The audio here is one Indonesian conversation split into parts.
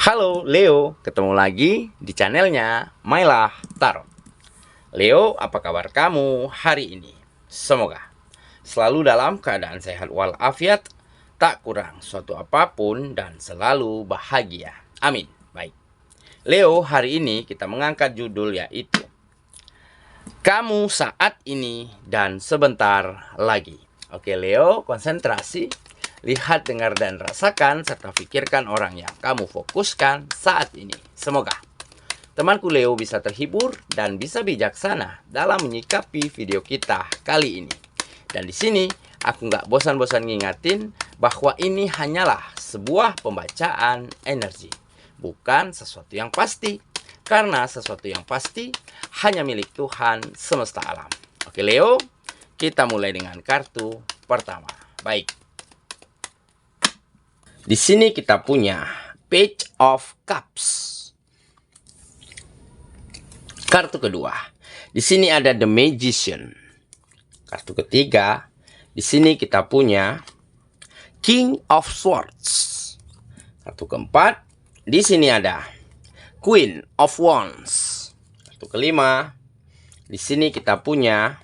Halo Leo, ketemu lagi di channelnya Mailah Tarot. Leo, apa kabar kamu hari ini? Semoga selalu dalam keadaan sehat walafiat, tak kurang suatu apapun dan selalu bahagia. Amin. Baik. Leo, hari ini kita mengangkat judul yaitu Kamu Saat Ini dan Sebentar Lagi. Oke Leo, konsentrasi. Lihat, dengar, dan rasakan, serta pikirkan orang yang kamu fokuskan saat ini. Semoga temanku Leo bisa terhibur dan bisa bijaksana dalam menyikapi video kita kali ini. Dan di sini aku nggak bosan-bosan ngingatin bahwa ini hanyalah sebuah pembacaan energi, bukan sesuatu yang pasti. Karena sesuatu yang pasti hanya milik Tuhan semesta alam. Oke Leo, kita mulai dengan kartu pertama. Baik. Di sini kita punya Page of Cups. Kartu kedua. Di sini ada The Magician. Kartu ketiga. Di sini kita punya King of Swords. Kartu keempat. Di sini ada Queen of Wands. Kartu kelima. Di sini kita punya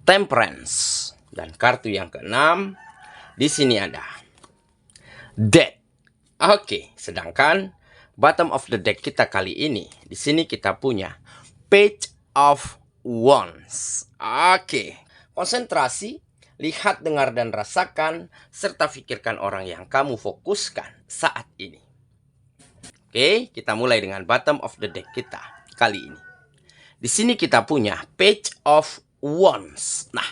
Temperance. Dan kartu yang keenam. Di sini ada Death. Oke, sedangkan bottom of the deck kita kali ini, di sini kita punya Page of Wands. Oke, konsentrasi, lihat, dengar, dan rasakan, serta pikirkan orang yang kamu fokuskan saat ini. Oke, kita mulai dengan bottom of the deck kita kali ini. Di sini kita punya Page of Wands. Nah,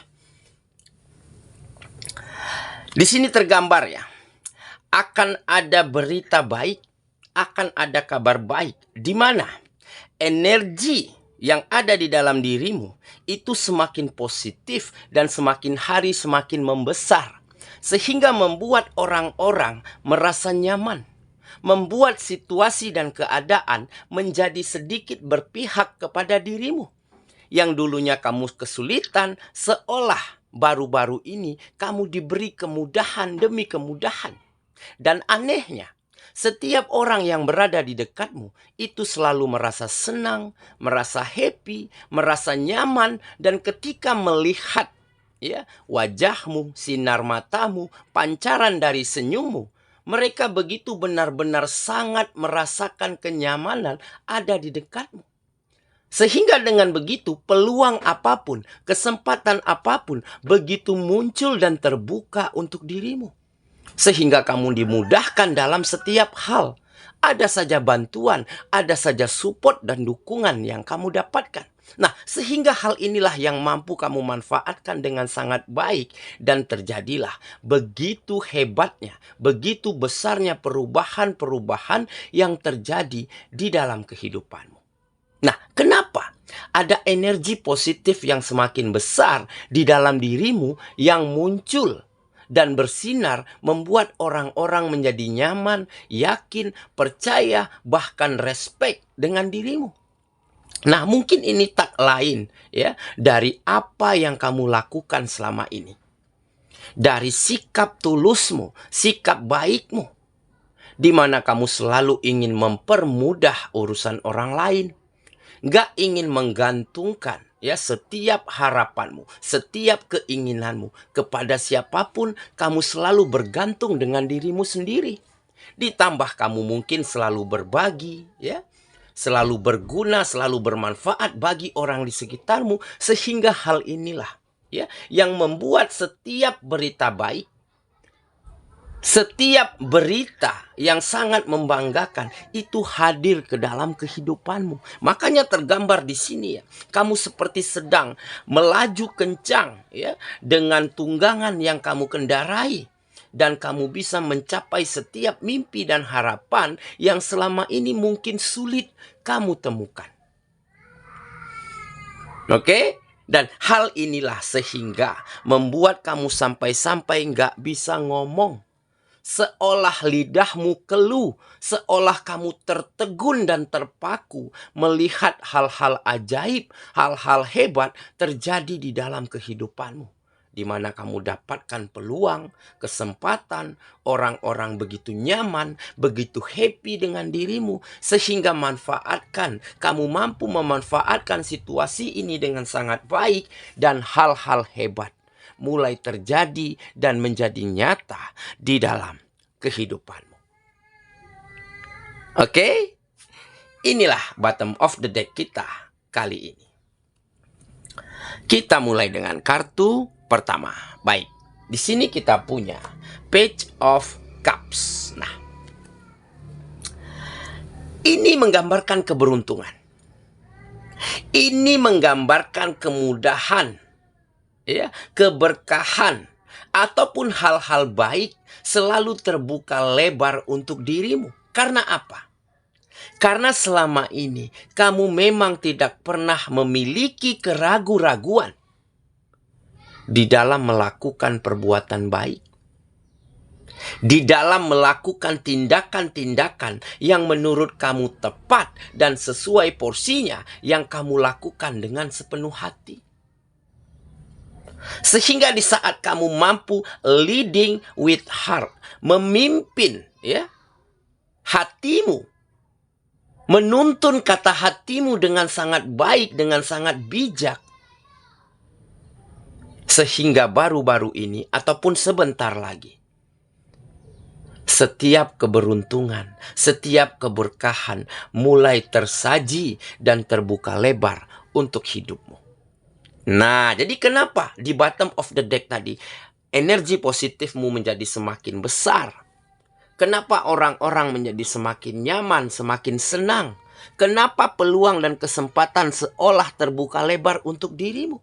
di sini tergambar ya, akan ada berita baik, akan ada kabar baik, di mana energi yang ada di dalam dirimu itu semakin positif dan semakin hari semakin membesar, sehingga membuat orang-orang merasa nyaman, membuat situasi dan keadaan menjadi sedikit berpihak kepada dirimu. Yang dulunya kamu kesulitan, seolah baru-baru ini kamu diberi kemudahan demi kemudahan. Dan anehnya, setiap orang yang berada di dekatmu itu selalu merasa senang, merasa happy, merasa nyaman. Dan ketika melihat ya wajahmu, sinar matamu, pancaran dari senyummu, mereka begitu benar-benar sangat merasakan kenyamanan ada di dekatmu. Sehingga dengan begitu peluang apapun, kesempatan apapun begitu muncul dan terbuka untuk dirimu. Sehingga kamu dimudahkan dalam setiap hal. Ada saja bantuan, ada saja support dan dukungan yang kamu dapatkan. Nah, sehingga hal inilah yang mampu kamu manfaatkan dengan sangat baik. Dan terjadilah begitu hebatnya, begitu besarnya perubahan-perubahan yang terjadi di dalam kehidupanmu. Nah, kenapa? Ada energi positif yang semakin besar di dalam dirimu yang muncul dan bersinar, membuat orang-orang menjadi nyaman, yakin, percaya, bahkan respect dengan dirimu. Nah, mungkin ini tak lain ya dari apa yang kamu lakukan selama ini. Dari sikap tulusmu, sikap baikmu, di mana kamu selalu ingin mempermudah urusan orang lain. Gak ingin menggantungkan ya setiap harapanmu, setiap keinginanmu kepada siapapun. Kamu selalu bergantung dengan dirimu sendiri. Ditambah kamu mungkin selalu berbagi ya, selalu berguna, selalu bermanfaat bagi orang di sekitarmu. Sehingga hal inilah ya yang membuat setiap berita baik, setiap berita yang sangat membanggakan itu hadir ke dalam kehidupanmu. Makanya tergambar di sini ya, kamu seperti sedang melaju kencang ya dengan tunggangan yang kamu kendarai, dan kamu bisa mencapai setiap mimpi dan harapan yang selama ini mungkin sulit kamu temukan. Oke? Dan hal inilah sehingga membuat kamu sampai-sampai nggak bisa ngomong. Seolah lidahmu keluh, seolah kamu tertegun dan terpaku melihat hal-hal ajaib, hal-hal hebat terjadi di dalam kehidupanmu. di mana kamu dapatkan peluang, kesempatan, orang-orang begitu nyaman, begitu happy dengan dirimu, sehingga kamu mampu memanfaatkan situasi ini dengan sangat baik, dan hal-hal hebat mulai terjadi dan menjadi nyata di dalam kehidupanmu. Oke? Inilah bottom of the deck kita kali ini. Kita mulai dengan kartu pertama. Baik, di sini kita punya Page of Cups. Nah, ini menggambarkan keberuntungan. Ini menggambarkan kemudahan, ya, keberkahan, ataupun hal-hal baik selalu terbuka lebar untuk dirimu. Karena apa? Karena selama ini kamu memang tidak pernah memiliki keraguan-raguan di dalam melakukan perbuatan baik, di dalam melakukan tindakan-tindakan yang menurut kamu tepat dan sesuai porsinya yang kamu lakukan dengan sepenuh hati. Sehingga di saat kamu mampu leading with heart, memimpin, ya, hatimu, menuntun kata hatimu dengan sangat baik, dengan sangat bijak. Sehingga baru-baru ini ataupun sebentar lagi, setiap keberuntungan, setiap keberkahan mulai tersaji dan terbuka lebar untuk hidupmu. Nah, jadi kenapa di bottom of the deck tadi energi positifmu menjadi semakin besar? Kenapa orang-orang menjadi semakin nyaman, semakin senang? Kenapa peluang dan kesempatan seolah terbuka lebar untuk dirimu?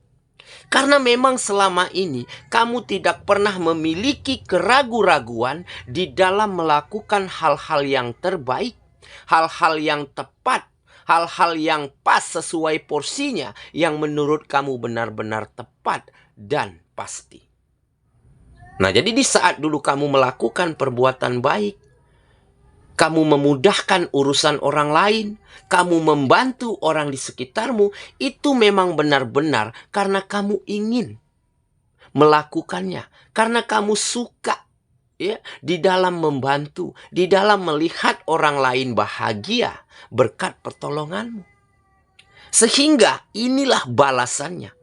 Karena memang selama ini kamu tidak pernah memiliki keraguan-raguan di dalam melakukan hal-hal yang terbaik, hal-hal yang tepat, hal-hal yang pas sesuai porsinya yang menurut kamu benar-benar tepat dan pasti. Nah, jadi di saat dulu kamu melakukan perbuatan baik, kamu memudahkan urusan orang lain, kamu membantu orang di sekitarmu, itu memang benar-benar karena kamu ingin melakukannya, karena kamu suka, ya, di dalam membantu, di dalam melihat orang lain bahagia berkat pertolonganmu. Sehingga inilah balasannya.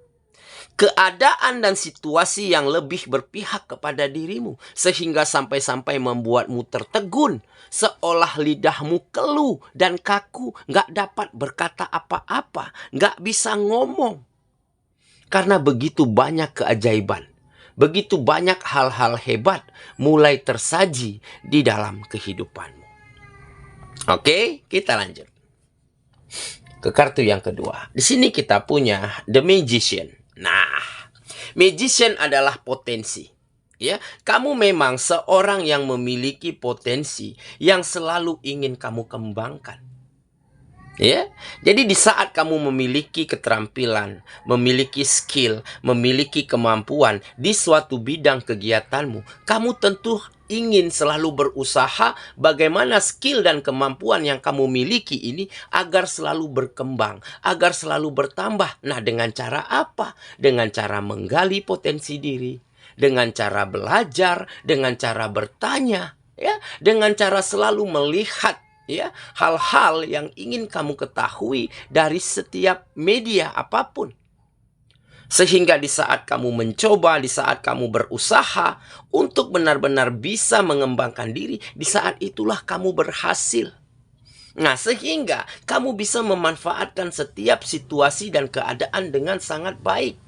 Keadaan dan situasi yang lebih berpihak kepada dirimu, sehingga sampai-sampai membuatmu tertegun, seolah lidahmu keluh dan kaku, gak dapat berkata apa-apa, gak bisa ngomong. Karena begitu banyak keajaiban, begitu banyak hal-hal hebat mulai tersaji di dalam kehidupanmu. Oke, kita lanjut ke kartu yang kedua. Di sini kita punya The Magician. Nah, magician adalah potensi. Ya, kamu memang seorang yang memiliki potensi yang selalu ingin kamu kembangkan. Ya, jadi di saat kamu memiliki keterampilan, memiliki skill, memiliki kemampuan di suatu bidang kegiatanmu, kamu tentu ingin selalu berusaha bagaimana skill dan kemampuan yang kamu miliki ini agar selalu berkembang, agar selalu bertambah. Nah, dengan cara apa? Dengan cara menggali potensi diri, dengan cara belajar, dengan cara bertanya, ya, dengan cara selalu melihat, ya, hal-hal yang ingin kamu ketahui dari setiap media apapun. Sehingga di saat kamu mencoba, di saat kamu berusaha untuk benar-benar bisa mengembangkan diri, di saat itulah kamu berhasil. Nah, sehingga kamu bisa memanfaatkan setiap situasi dan keadaan dengan sangat baik.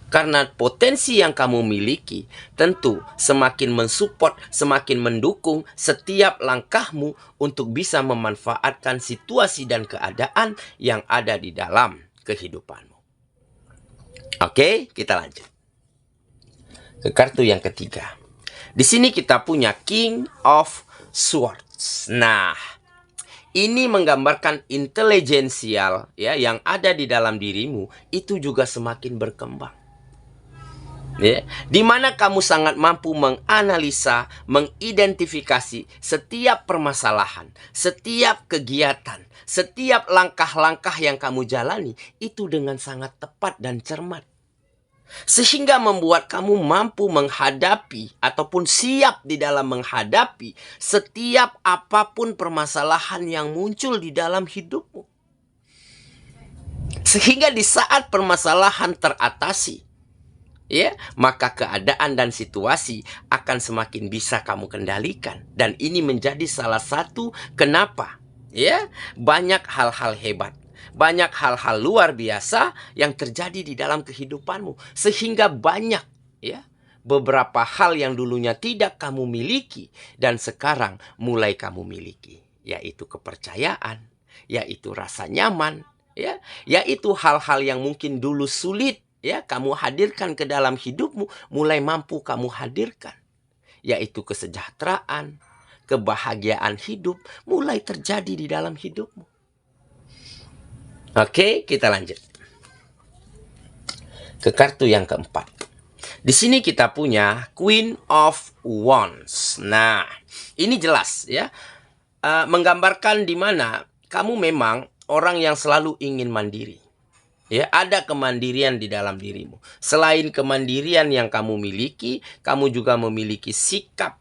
Karena potensi yang kamu miliki tentu semakin mensupport, semakin mendukung setiap langkahmu untuk bisa memanfaatkan situasi dan keadaan yang ada di dalam kehidupanmu. Oke, kita lanjut ke kartu yang ketiga. Di sini kita punya King of Swords. Nah, ini menggambarkan intelijensial, ya, yang ada di dalam dirimu itu juga semakin berkembang. Ya, di mana kamu sangat mampu menganalisa, mengidentifikasi setiap permasalahan, setiap kegiatan, setiap langkah-langkah yang kamu jalani itu dengan sangat tepat dan cermat. Sehingga membuat kamu mampu menghadapi ataupun siap di dalam menghadapi setiap apapun permasalahan yang muncul di dalam hidupmu. Sehingga di saat permasalahan teratasi, ya, maka keadaan dan situasi akan semakin bisa kamu kendalikan. Dan ini menjadi salah satu kenapa, ya, banyak hal-hal hebat, banyak hal-hal luar biasa yang terjadi di dalam kehidupanmu. Sehingga banyak, ya, beberapa hal yang dulunya tidak kamu miliki dan sekarang mulai kamu miliki, yaitu kepercayaan, yaitu rasa nyaman, ya, yaitu hal-hal yang mungkin dulu sulit, ya, kamu hadirkan ke dalam hidupmu, mulai mampu kamu hadirkan, yaitu kesejahteraan, kebahagiaan hidup mulai terjadi di dalam hidupmu. Oke, kita lanjut ke kartu yang keempat. Di sini kita punya Queen of Wands. Nah, ini jelas, ya, menggambarkan di mana kamu memang orang yang selalu ingin mandiri. Ya, ada kemandirian di dalam dirimu. Selain kemandirian yang kamu miliki, kamu juga memiliki sikap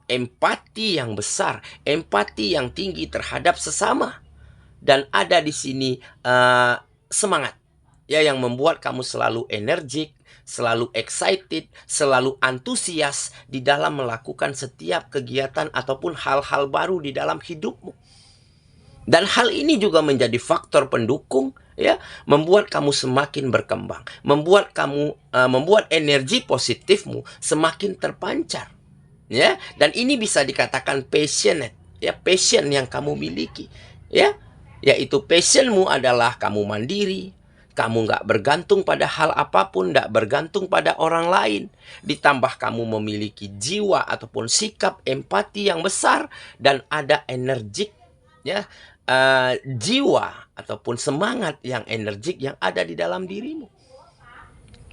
empati yang besar, empati yang tinggi terhadap sesama. Dan ada di sini semangat, ya, yang membuat kamu selalu energik, selalu excited, selalu antusias di dalam melakukan setiap kegiatan ataupun hal-hal baru di dalam hidupmu. Dan hal ini juga menjadi faktor pendukung, ya, membuat kamu semakin berkembang, membuat kamu membuat energi positifmu semakin terpancar, ya. Dan ini bisa dikatakan passionate, ya, passion yang kamu miliki, ya, yaitu passionmu adalah kamu mandiri, kamu nggak bergantung pada hal apapun, nggak bergantung pada orang lain, ditambah kamu memiliki jiwa ataupun sikap empati yang besar dan ada energik, ya, jiwa ataupun semangat yang energik yang ada di dalam dirimu.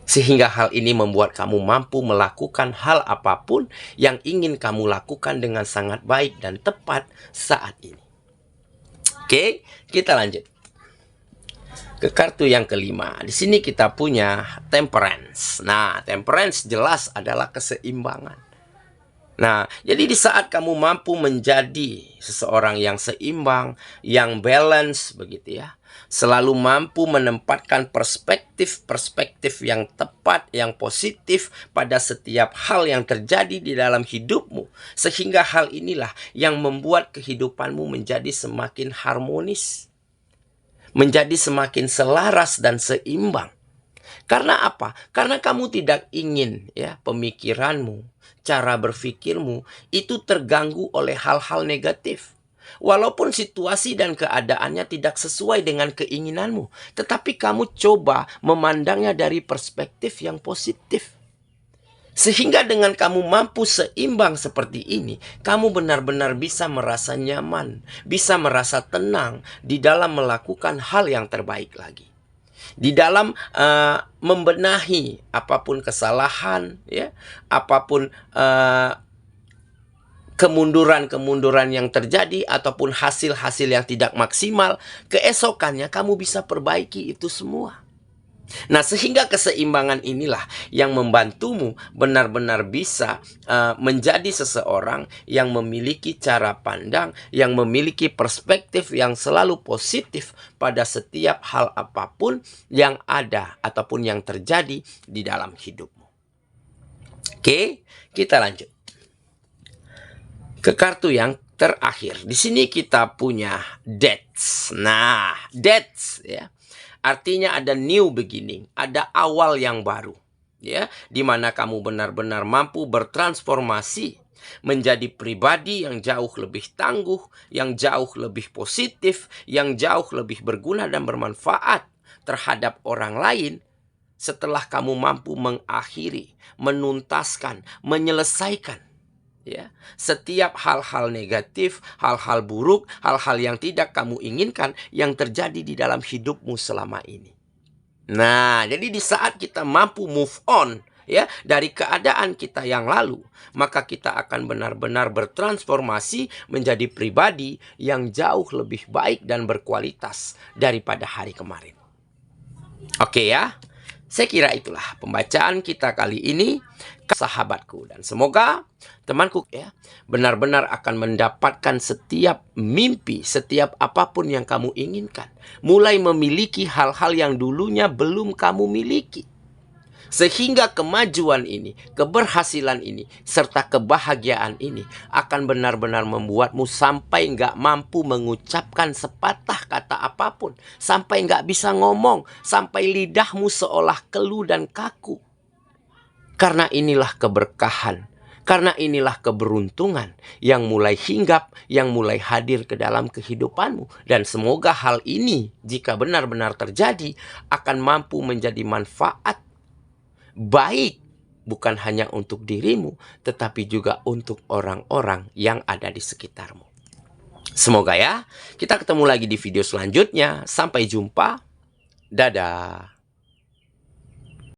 Sehingga hal ini membuat kamu mampu melakukan hal apapun yang ingin kamu lakukan dengan sangat baik dan tepat saat ini. Oke, kita lanjut ke kartu yang kelima. Di sini kita punya Temperance. Nah, Temperance jelas adalah keseimbangan. Nah, jadi di saat kamu mampu menjadi seseorang yang seimbang, yang balance, begitu ya, selalu mampu menempatkan perspektif-perspektif yang tepat, yang positif pada setiap hal yang terjadi di dalam hidupmu. Sehingga hal inilah yang membuat kehidupanmu menjadi semakin harmonis, menjadi semakin selaras dan seimbang. Karena apa? Karena kamu tidak ingin, ya, pemikiranmu, cara berpikirmu itu terganggu oleh hal-hal negatif. Walaupun situasi dan keadaannya tidak sesuai dengan keinginanmu, tetapi kamu coba memandangnya dari perspektif yang positif. Sehingga dengan kamu mampu seimbang seperti ini, kamu benar-benar bisa merasa nyaman, bisa merasa tenang di dalam melakukan hal yang terbaik lagi. Di dalam membenahi apapun kesalahan, ya, apapun kemunduran-kemunduran yang terjadi ataupun hasil-hasil yang tidak maksimal, keesokannya kamu bisa perbaiki itu semua. Nah, sehingga keseimbangan inilah yang membantumu benar-benar bisa menjadi seseorang yang memiliki cara pandang, yang memiliki perspektif yang selalu positif pada setiap hal apapun yang ada ataupun yang terjadi di dalam hidupmu. Oke, kita lanjut ke kartu yang terakhir. Di sini kita punya Death. Nah, Death, ya, artinya ada new beginning, ada awal yang baru, ya, di mana kamu benar-benar mampu bertransformasi menjadi pribadi yang jauh lebih tangguh, yang jauh lebih positif, yang jauh lebih berguna dan bermanfaat terhadap orang lain setelah kamu mampu mengakhiri, menuntaskan, menyelesaikan, ya, setiap hal-hal negatif, hal-hal buruk, hal-hal yang tidak kamu inginkan yang terjadi di dalam hidupmu selama ini. Nah, jadi di saat kita mampu move on, ya, dari keadaan kita yang lalu, maka kita akan benar-benar bertransformasi menjadi pribadi yang jauh lebih baik dan berkualitas daripada hari kemarin. Oke, ya. Saya kira itulah pembacaan kita kali ini, sahabatku. Dan semoga temanku ya benar-benar akan mendapatkan setiap mimpi, setiap apapun yang kamu inginkan. Mulai memiliki hal-hal yang dulunya belum kamu miliki. Sehingga kemajuan ini, keberhasilan ini, serta kebahagiaan ini akan benar-benar membuatmu sampai nggak mampu mengucapkan sepatah kata apapun. Sampai nggak bisa ngomong, sampai lidahmu seolah keluh dan kaku. Karena inilah keberkahan, karena inilah keberuntungan yang mulai hinggap, yang mulai hadir ke dalam kehidupanmu. Dan semoga hal ini, jika benar-benar terjadi, akan mampu menjadi manfaat baik bukan hanya untuk dirimu, tetapi juga untuk orang-orang yang ada di sekitarmu. Semoga ya, kita ketemu lagi di video selanjutnya. Sampai jumpa. Dadah.